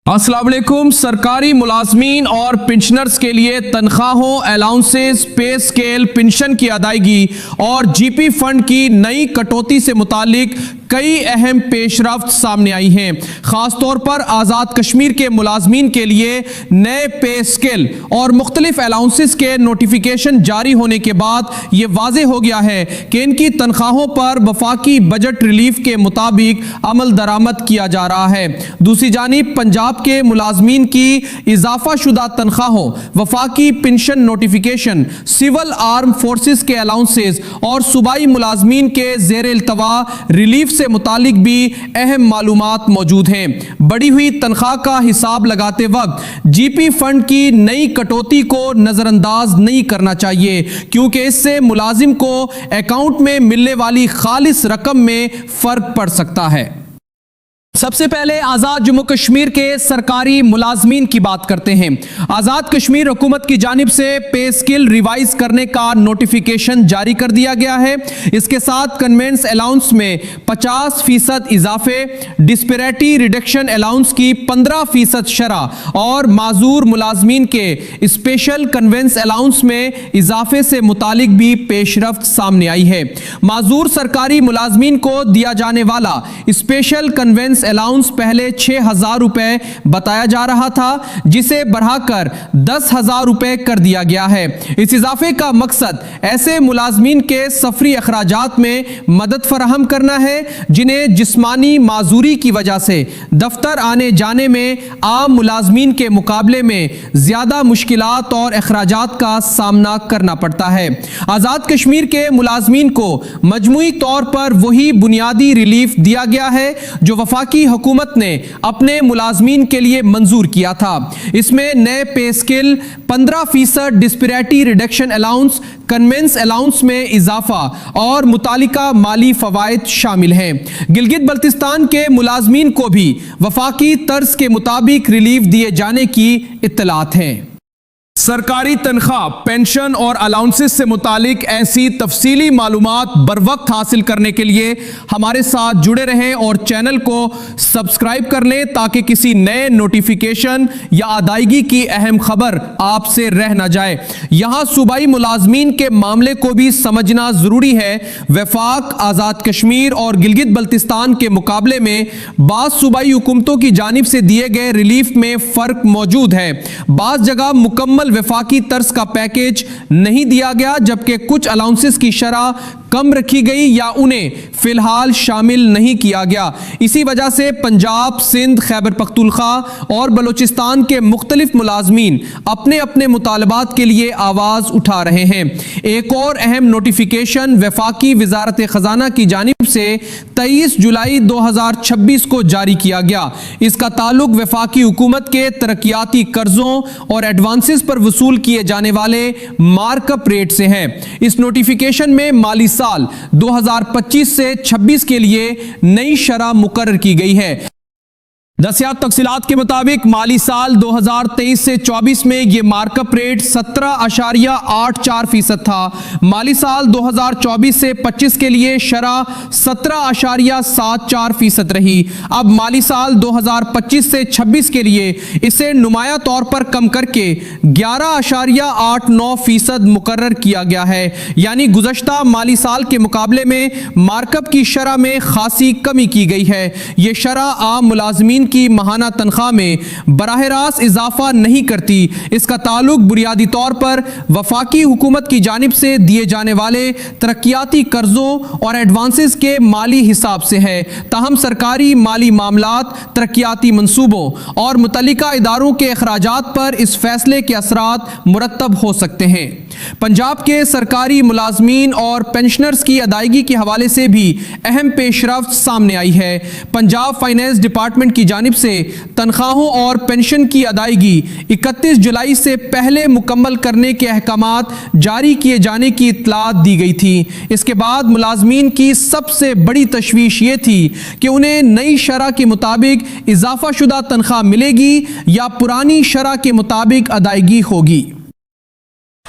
अस्सलाम वालेकुम। सरकारी मुलाजमीन और पेंशनर्स के लिए तनख्वाहों, अलाउंसेस, पे स्केल, पेंशन की अदायगी और जीपी फंड की नई कटौती से मुतालिक कई अहम पेशरफ्त सामने आई हैं। ख़ास तौर पर आज़ाद कश्मीर के मुलाजमीन के लिए नए पे स्केल और मुख्तलिफ अलाउंसेस के नोटिफिकेशन जारी होने के बाद ये वाज़े हो गया है कि इनकी तनख्वाहों पर वफाकी बजट रिलीफ के मुताबिक अमल दरामद किया जा रहा है। दूसरी जानिब पंजाब के मुलाजमीन की इजाफा शुदा तनख्वाहों, वफाकी pension notification, civil arm forces के अलाउंसेस और सूबाई मुलाजमीन के ज़ेर इल्तवा रिलीफ से मुतालिक भी अहम मालूमात मौजूद हैं। बढ़ी हुई तनख्वाह का हिसाब लगाते वक्त जीपी फंड की नई कटौती को नजरअंदाज नहीं करना चाहिए, क्योंकि इससे मुलाजिम को अकाउंट में मिलने वाली खालिस रकम में फर्क पड़ सकता है। सबसे पहले आज़ाद जम्मू कश्मीर के सरकारी मुलाजमीन की बात करते हैं। आज़ाद कश्मीर हुकूमत की जानिब से पे स्केल रिवाइज करने का नोटिफिकेशन जारी कर दिया गया है। इसके साथ कन्वेंस अलाउंस में 50% इजाफे, डिस्पैरिटी रिडक्शन अलाउंस की 15% शरह और माजूर मुलाजमीन के स्पेशल कन्वेंस अलाउंस में इजाफे से मुतालिक भी पेशरफ्त सामने आई है। माजूर सरकारी मुलाजमीन को दिया जाने वाला स्पेशल कन्वेंस अलाउंस पहले 6,000 रुपए बताया जा रहा था, जिसे बढ़ाकर 10,000 रुपए कर दिया गया है। इस इजाफे का मकसद ऐसे मुलाजमीन के सफरी अखराजात में मदद फराहम करना है जिन्हें जिस्मानी माजूरी की वजह से दफ्तर आने जाने में आम मुलाजमीन के मुकाबले में ज्यादा मुश्किलात और अखराजात का सामना करना पड़ता है। आज़ाद कश्मीर के मुलाजमीन को मजमूई तौर पर वही बुनियादी रिलीफ दिया गया है जो वफाकी हुकूमत ने अपने मुलाजमीन के लिए मंजूर किया था। इसमें नए पे scale, 15% disparity reduction allowance, convince allowance में इजाफा और मुतालिका माली फवायद शामिल हैं। गिलगित बल्तिस्तान के मुलाजमीन को भी वफाकी तर्ज के मुताबिक रिलीफ दिए जाने की इत्तलात हैं। सरकारी तनख्वाह, पेंशन और अलाउंसेस से मुतालिक ऐसी तफसीली मालूमात बर वक्त हासिल करने के लिए हमारे साथ जुड़े रहें और चैनल को सब्सक्राइब कर लें ताकि किसी नए नोटिफिकेशन या अदायगी की अहम खबर आपसे रह ना जाए। यहाँ सूबाई मुलाजमीन के मामले को भी समझना ज़रूरी है। वफाक, आज़ाद कश्मीर और गिलगित बल्तिस्तान के मुकाबले में बाज़ सूबाई हुकूमतों की जानिब से दिए गए रिलीफ में फ़र्क मौजूद है। बाज़ जगह मुकम्मल वफाकी तर्ज का पैकेज नहीं दिया गया, जबकि कुछ अलाउंसेस की शरह कम रखी गई या उन्हें फिलहाल शामिल नहीं किया गया। इसी वजह से पंजाब, सिंध, खैबर पख्तूनख्वा और बलूचिस्तान के मुख्तलिफ मुलाजमीन अपने अपने मुतालबात के लिए आवाज़ उठा रहे हैं। एक और अहम नोटिफिकेशन वफाकी वजारत खजाना की जानिब से 23 जुलाई 2026 को जारी किया गया। इसका ताल्लुक वफाकी हुकूमत के तरक्याती कर्जों और एडवांसेस पर वसूल किए जाने वाले मार्कअप रेट से है। इस नोटिफिकेशन में माली साल 2025 से 26 के लिए नई शरह मुकर्रर की गई है। दस्तियाब तफसीलात के मुताबिक माली साल 2023 से 24 में ये मार्कअप रेट 17.84% था। माली साल 2024 से 25 के लिए शरह 17.74% रही। अब माली साल 2025 से 26 के लिए इसे नुमाया तौर पर कम करके 11.89% मुकर्रर किया गया है। यानी गुज़श्ता माली साल के मुकाबले में मार्कअप की शरह में खासी कमी की गई है। ये शरह आम मुलाजमीन की माहाना तनख्वाह में बराह रास्त इजाफा नहीं करती। इसका ताल्लुक बुनियादी तौर पर वफाकी हुकूमत की जानिब से दिए जाने वाले तरक्याती कर्जों और एडवांसेस के माली हिसाब से है। ताहम सरकारी माली मामलात, तरक्याती मंसूबों और मुतल्लिका इदारों के अखराजात पर इस फैसले के असरात मुरतब हो सकते हैं। पंजाब के सरकारी मुलाजमीन और पेंशनर्स की अदायगी के हवाले से भी अहम पेशरफ्त सामने आई है। पंजाब फाइनेंस डिपार्टमेंट की जानिब से तनख्वाहों और पेंशन की अदायगी 31 जुलाई से पहले मुकम्मल करने के अहकामात जारी किए जाने की इत्तलात दी गई थी। इसके बाद मुलाजमीन की सबसे बड़ी तशवीश ये थी कि उन्हें नई शरह के मुताबिक इजाफा शुदा तनख्वाह मिलेगी या पुरानी शरह के मुताबिक अदायगी होगी।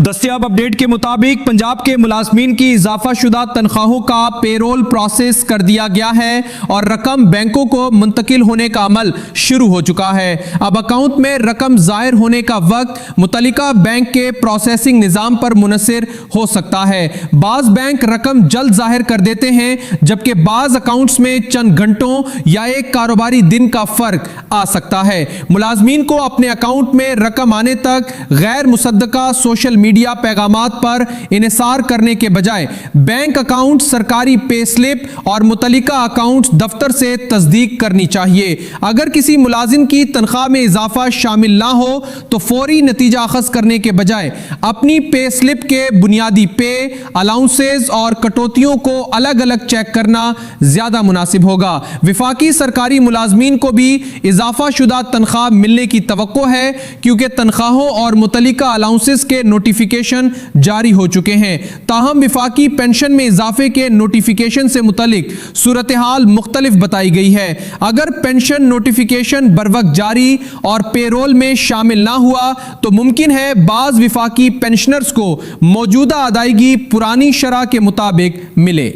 دستیاب اپڈیٹ کے مطابق پنجاب کے ملازمین کی اضافہ شدہ تنخواہوں کا پیرول پروسیس کر دیا گیا ہے اور رقم بینکوں کو منتقل ہونے کا عمل شروع ہو چکا ہے۔ اب اکاؤنٹ میں رقم ظاہر ہونے کا وقت متعلقہ بینک کے پروسیسنگ نظام پر منحصر ہو سکتا ہے۔ بعض بینک رقم جلد ظاہر کر دیتے ہیں جبکہ بعض اکاؤنٹس میں چند گھنٹوں یا ایک کاروباری دن کا فرق آ سکتا ہے۔ ملازمین کو اپنے اکاؤنٹ میں رقم آنے تک غیر مصدقہ سوشل میڈیا پیغامات پر انحصار کرنے کے بجائے بینک اکاؤنٹ، سرکاری پے سلپ اور متعلقہ اکاؤنٹ دفتر سے تصدیق کرنی چاہیے۔ اگر کسی ملازم کی تنخواہ میں اضافہ شامل نہ ہو تو فوری نتیجہ اخذ کرنے کے بجائے اپنی پے سلپ کے بنیادی پے، الاؤنسز اور کٹوتیوں کو الگ الگ چیک کرنا زیادہ مناسب ہوگا۔ وفاقی سرکاری ملازمین کو بھی اضافہ شدہ تنخواہ ملنے کی توقع ہے کیونکہ تنخواہوں اور متعلقہ الاؤنسز کے نوٹیفیکیشن جاری ہو چکے ہیں۔ تاہم وفاقی پینشن میں اضافے کے نوٹیفیکیشن سے متعلق صورتحال مختلف بتائی گئی ہے۔ اگر پینشن نوٹیفیکیشن بروقت جاری اور پیرول میں شامل نہ ہوا تو ممکن ہے بعض وفاقی پینشنرز کو موجودہ ادائیگی پرانی شرح کے مطابق ملے۔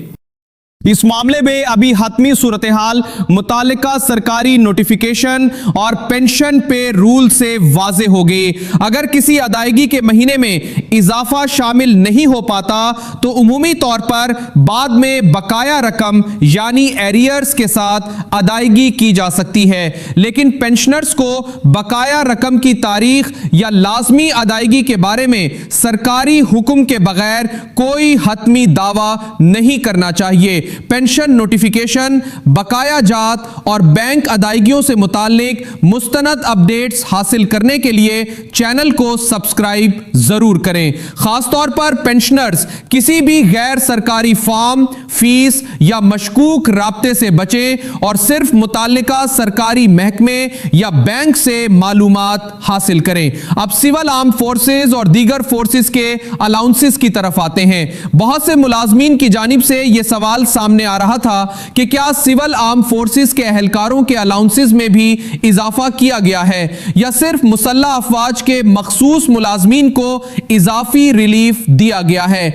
اس معاملے میں ابھی حتمی صورتحال متعلقہ سرکاری نوٹیفیکیشن اور پینشن پے رول سے واضح ہوگی۔ اگر کسی ادائیگی کے مہینے میں اضافہ شامل نہیں ہو پاتا تو عمومی طور پر بعد میں بقایا رقم یعنی ایریئرز کے ساتھ ادائیگی کی جا سکتی ہے، لیکن پینشنرز کو بقایا رقم کی تاریخ یا لازمی ادائیگی کے بارے میں سرکاری حکم کے بغیر کوئی حتمی دعویٰ نہیں کرنا چاہیے۔ پینشن نوٹیفیکیشن، بقایا جات اور بینک ادائیگیوں سے متعلق مستند اپڈیٹس حاصل کرنے کے لیے چینل کو سبسکرائب ضرور کریں۔ خاص طور پر پینشنرز کسی بھی غیر سرکاری فارم، فیس یا مشکوک رابطے سے بچیں اور صرف متعلقہ سرکاری محکمے یا بینک سے معلومات حاصل کریں۔ اب سول آرم فورسز اور دیگر فورسز کے الاؤنسز کی طرف آتے ہیں۔ بہت سے ملازمین کی جانب سے یہ سوال سامنے آ رہا تھا کہ کیا سول آرم فورسز کے اہلکاروں کے الاؤنسز میں بھی اضافہ کیا گیا ہے یا صرف مسلح افواج کے مخصوص ملازمین کو اضافی ریلیف دیا گیا ہے۔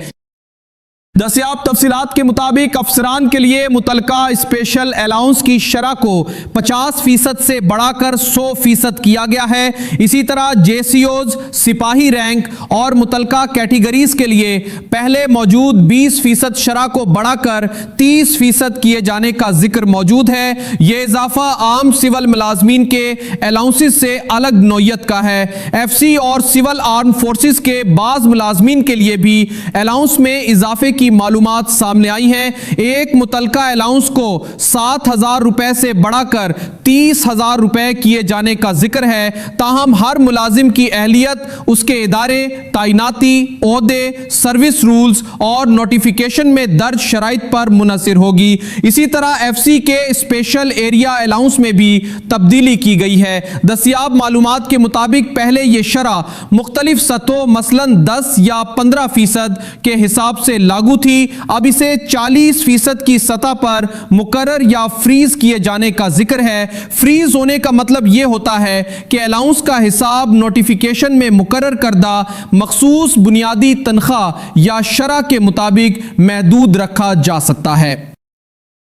دستیاب تفصیلات کے مطابق افسران کے لیے متعلقہ اسپیشل الاؤنس کی شرح کو 50% سے بڑھا کر 100% کیا گیا ہے۔ اسی طرح جے سی اوز، سپاہی رینک اور متعلقہ کیٹیگریز کے لیے پہلے موجود 20% شرح کو بڑھا کر 30% کیے جانے کا ذکر موجود ہے۔ یہ اضافہ عام سول ملازمین کے الاؤنسز سے الگ نوعیت کا ہے۔ ایف سی اور سول آرم فورسز کے بعض ملازمین کے لیے بھی الاؤنس میں اضافے کی معلومات سامنے آئی ہیں۔ ایک متعلقہ الاؤنس کو 7,000 روپے سے بڑھا کر 30,000 روپے کیے جانے کا ذکر ہے۔ تاہم ہر ملازم کی اہلیت، اس کے ادارے، تعیناتی، عہدے، سروس رولز اور نوٹیفیکیشن میں درج شرائط پر منحصر ہوگی۔ اسی طرح ایف سی کے اسپیشل ایریا الاؤنس میں بھی تبدیلی کی گئی ہے۔ دستیاب معلومات کے مطابق پہلے یہ شرح مختلف سطحوں مثلاً 10 یا 15% کے حساب سے لاگو تھی، اب اسے 40% کی سطح پر مقرر یا فریز کیے جانے کا ذکر ہے۔ فریز ہونے کا مطلب یہ ہوتا ہے کہ الاؤنس کا حساب نوٹیفیکیشن میں مقرر کردہ مخصوص بنیادی تنخواہ یا شرح کے مطابق محدود رکھا جا سکتا ہے۔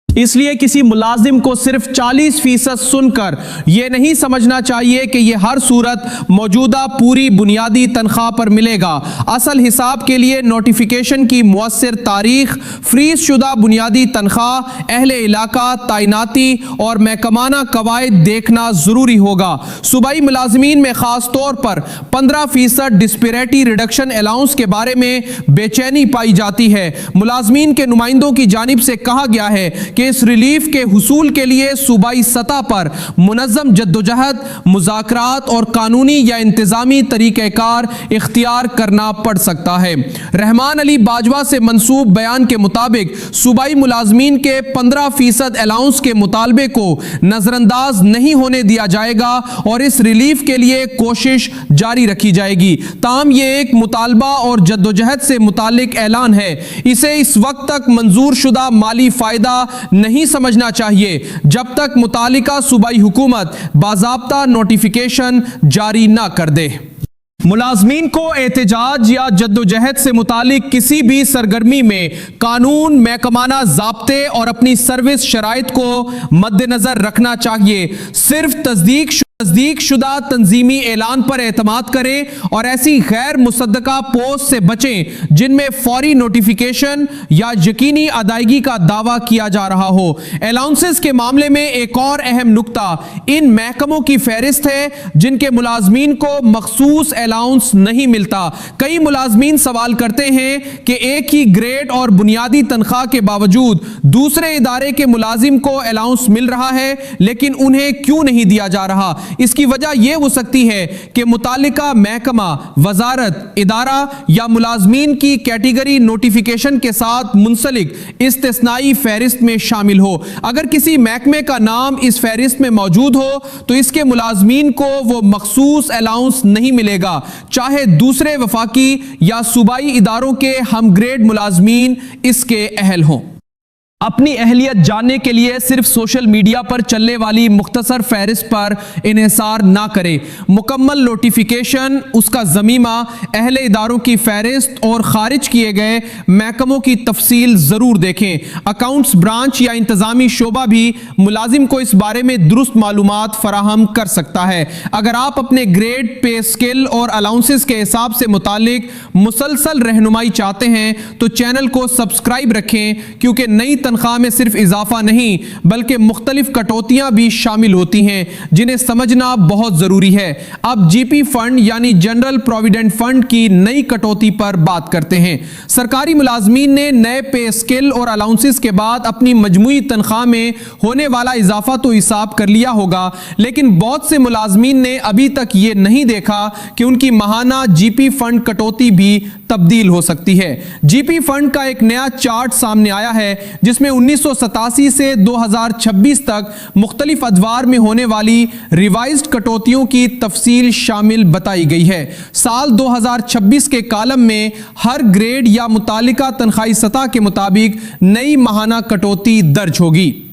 اس لیے کسی ملازم کو صرف 40% سن کر یہ نہیں سمجھنا چاہیے کہ یہ ہر صورت موجودہ پوری بنیادی تنخواہ پر ملے گا۔ اصل حساب کے لیے نوٹیفیکیشن کی مؤثر تاریخ، فریز شدہ بنیادی تنخواہ، اہل علاقہ، تعیناتی اور محکمانہ قواعد دیکھنا ضروری ہوگا۔ صوبائی ملازمین میں خاص طور پر 15% ڈسپیریٹی ریڈکشن الاؤنس کے بارے میں بے چینی پائی جاتی ہے۔ ملازمین کے نمائندوں کی جانب سے کہا گیا ہے کہ اس ریلیف کے حصول کے لیے صوبائی سطح پر منظم جدوجہد، مذاکرات اور قانونی یا انتظامی طریقہ کار اختیار کرنا پڑ سکتا ہے۔ رحمان علی باجوہ سے منسوب بیان کے مطابق صوبائی ملازمین کے 15% الاؤنس کے مطالبے کو نظر انداز نہیں ہونے دیا جائے گا اور اس ریلیف کے لیے کوشش جاری رکھی جائے گی۔ تاہم یہ ایک مطالبہ اور جدوجہد سے متعلق اعلان ہے، اسے اس وقت تک منظور شدہ مالی فائدہ نہیں سمجھنا چاہیے جب تک متعلقہ صوبائی حکومت باضابطہ نوٹیفیکیشن جاری نہ کر دے۔ मुलाजमीन को एहतजाज या जद्दोजहद से मुतालिक किसी भी सरगर्मी में कानून, महकमाना ज़ाब्ते और अपनी सर्विस शराइत को मद्देनजर रखना चाहिए। सिर्फ तस्दीक शुदा तंजीमी ऐलान पर एतमाद करें और ऐसी गैर मुसद्दका पोस्ट से बचें जिनमें फौरी नोटिफिकेशन या यकीनी अदायगी का दावा किया जा रहा हो। अलाउंसेस के मामले में एक और अहम नुक्ता इन महकमों की फहरिस्त है जिनके मुलाजमीन को मखसूस अलाउंस नहीं मिलता। कई मुलाजमीन सवाल करते हैं कि एक ही ग्रेड और बुनियादी तनख्वाह के बावजूद दूसरे इदारे के मुलाजिम को अलाउंस मिल रहा है लेकिन उन्हें क्यों नहीं दिया जा रहा। इसकी वजह यह हो सकती है कि मुतालिका महकमा, वजारत, इदारा या मुलाजमीन की कैटेगरी नोटिफिकेशन के साथ मुंसलिक इस्तिस्नाई फहरिस्त में शामिल हो। अगर किसी महकमे का नाम इस फहरिस्त में मौजूद हो तो इसके मुलाजमीन को वो मखसूस अलाउंस नहीं मिलेगा, चाहे दूसरे वफाकी या सूबाई इदारों के हम ग्रेड मुलाजमीन इसके अहल हों। अपनी अहलियत जानने के लिए सिर्फ सोशल मीडिया पर चलने वाली मुख्तसर फहरिस्त पर इन्हिसार ना करें। मुकम्मल नोटिफिकेशन, उसका ज़मीमा, अहले इदारों की फहरिस्त और खारिज किए गए महकमों की तफसील ज़रूर देखें। अकाउंट्स ब्रांच या इंतज़ामी शोबा भी मुलाजिम को इस बारे में दुरुस्त मालूमात फराहम कर सकता है। अगर आप अपने ग्रेड, पे स्केल और अलाउंसेस के हिसाब से मुतालिक मुसलसल रहनुमाई चाहते हैं तो चैनल को सब्सक्राइब रखें, क्योंकि नई तनख्वाह में सिर्फ इजाफा नहीं बल्कि मुख्तलिफ कटौतियां भी शामिल होती हैं जिन्हें समझना बहुत जरूरी है। अब जीपी फंड यानी जनरल प्रोविडेंट फंड की नई कटौती पर बात करते हैं। सरकारी मुलाजमीन ने नए पे स्केल और अलाउंसेस के बाद अपनी मजमूई तनख्वाह में होने वाला इजाफा तो हिसाब कर लिया होगा, लेकिन बहुत से मुलाजमीन ने अभी तक ये नहीं देखा कि उनकी माहाना जीपी फंड कटौती भी तब्दील हो सकती है। जीपी फंड का एक नया चार्ट सामने आया है जिसमें 1987 से 2026 तक मुख्तलिफ अदवार में होने वाली रिवाइज्ड कटौतियों की तफसील शामिल बताई गई है। साल 2026 के कालम में हर ग्रेड या मुतालिका तनख्वाही सतह के मुताबिक नई माहाना कटौती दर्ज होगी।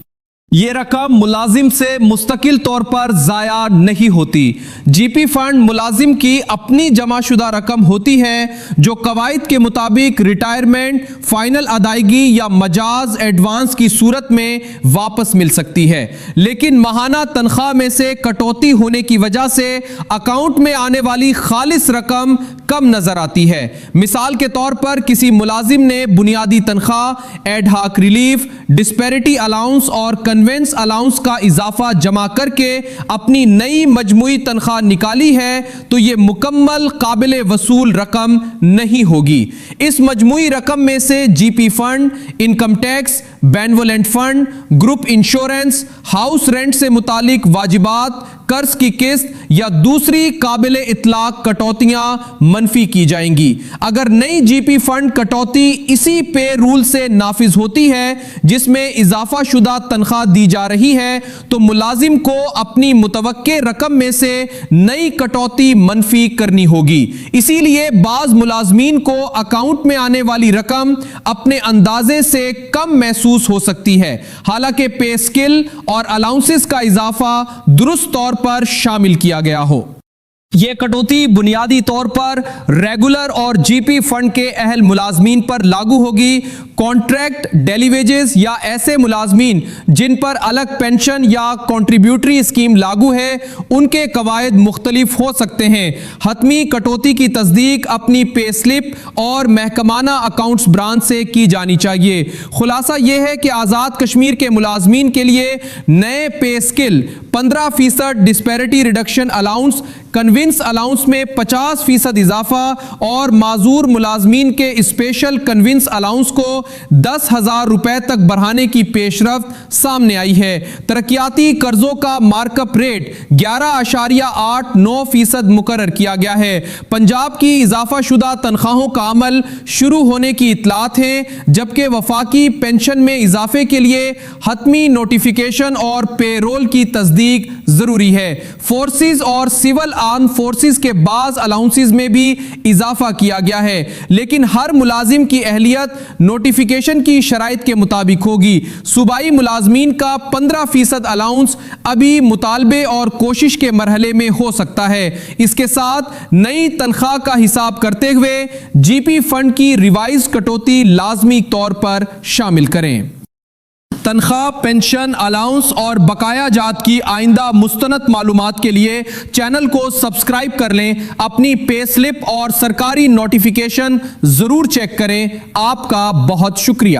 ये रकम मुलाजिम से मुस्तकिल तौर पर ज़ाया नहीं होती। जीपी फंड मुलाजिम की अपनी जमाशुदा रकम होती है जो कवायद के मुताबिक रिटायरमेंट, फाइनल अदायगी या मजाज एडवांस की सूरत में वापस मिल सकती है, लेकिन माहाना तनख्वाह में से कटौती होने की वजह से अकाउंट में आने वाली खालिस रकम कम नजर आती है। मिसाल के तौर पर किसी मुलाजिम ने बुनियादी तनख्वाह, एडहाक रिलीफ, डिस्पैरिटी अलाउंस और कन्वेंस अलाउंस का इजाफा जमा करके अपनी नई मजमूई तनख्वाह निकाली है तो ये मुकम्मल काबिल वसूल रकम नहीं होगी। इस मजमूई रकम में से GP fund, income tax, benevolent fund, group insurance, house rent से मुतालिक वाजिबात, कर्ज की किस्त या दूसरी काबिल इतलाक कटौतियां मनफी की जाएंगी। अगर नई जीपी फंड कटौती इसी पे रूल से नाफिज होती है जिसमें इजाफा शुदा तनख्वाह दी जा रही है तो मुलाजिम को अपनी मुतवक्के रकम में से नई कटौती मनफी करनी होगी। इसीलिए बाज मुलाजमीन को अकाउंट में आने वाली रकम अपने अंदाजे से कम महसूस हो सकती है, हालांकि पे स्केल और अलाउंसेस का इजाफा दुरुस्त तौर पर शामिल किया गया हो। यह कटौती बुनियादी तौर पर रेगुलर और जीपी फंड के अहल मुलाजमीन पर लागू होगी। कॉन्ट्रैक्ट, डेली वेजेस या ऐसे मुलाजमीन जिन पर अलग पेंशन या कॉन्ट्रीब्यूटरी स्कीम लागू है उनके कवायद मुख्तलिफ हो सकते हैं। हतमी कटौती की तस्दीक अपनी पे स्लिप और महकमाना अकाउंट्स ब्रांच से की जानी चाहिए। खुलासा यह है कि आज़ाद कश्मीर के मुलाजमीन के लिए नए पे scale 15% disparity reduction allowance, convince allowance में 50% इजाफा और माजूर मुलाजमीन के स्पेशल कन्विंस अलाउंस को 10,000 रुपए तक बढ़ाने की पेशरफ्त सामने आई है। तरक्याती कर्जों का मार्कअप रेट 11.89% मुकर्रर किया गया है। पंजाब की इजाफा शुदा तनख्वाहों का अमल शुरू होने की इतलात है, जबकि वफाकी पेंशन में इजाफे के लिए हतमी नोटिफिकेशन और पेरोल की तस्दीक تصدیق ضروری ہے۔ فورسز اور سول آرم فورسز کے بعض الاؤنسز میں بھی اضافہ کیا گیا ہے، لیکن ہر ملازم کی اہلیت نوٹیفیکیشن کی شرائط کے مطابق ہوگی۔ صوبائی ملازمین کا 15% الاؤنس ابھی مطالبے اور کوشش کے مرحلے میں ہو سکتا ہے۔ اس کے ساتھ نئی تنخواہ کا حساب کرتے ہوئے جی پی فنڈ کی ریوائز کٹوتی لازمی طور پر شامل کریں۔ تنخواہ، پینشن، الاؤنس اور بقایا جات کی آئندہ مستند معلومات کے لیے چینل کو سبسکرائب کر لیں، اپنی پے سلپ اور سرکاری نوٹیفیکیشن ضرور چیک کریں۔ آپ کا بہت شکریہ۔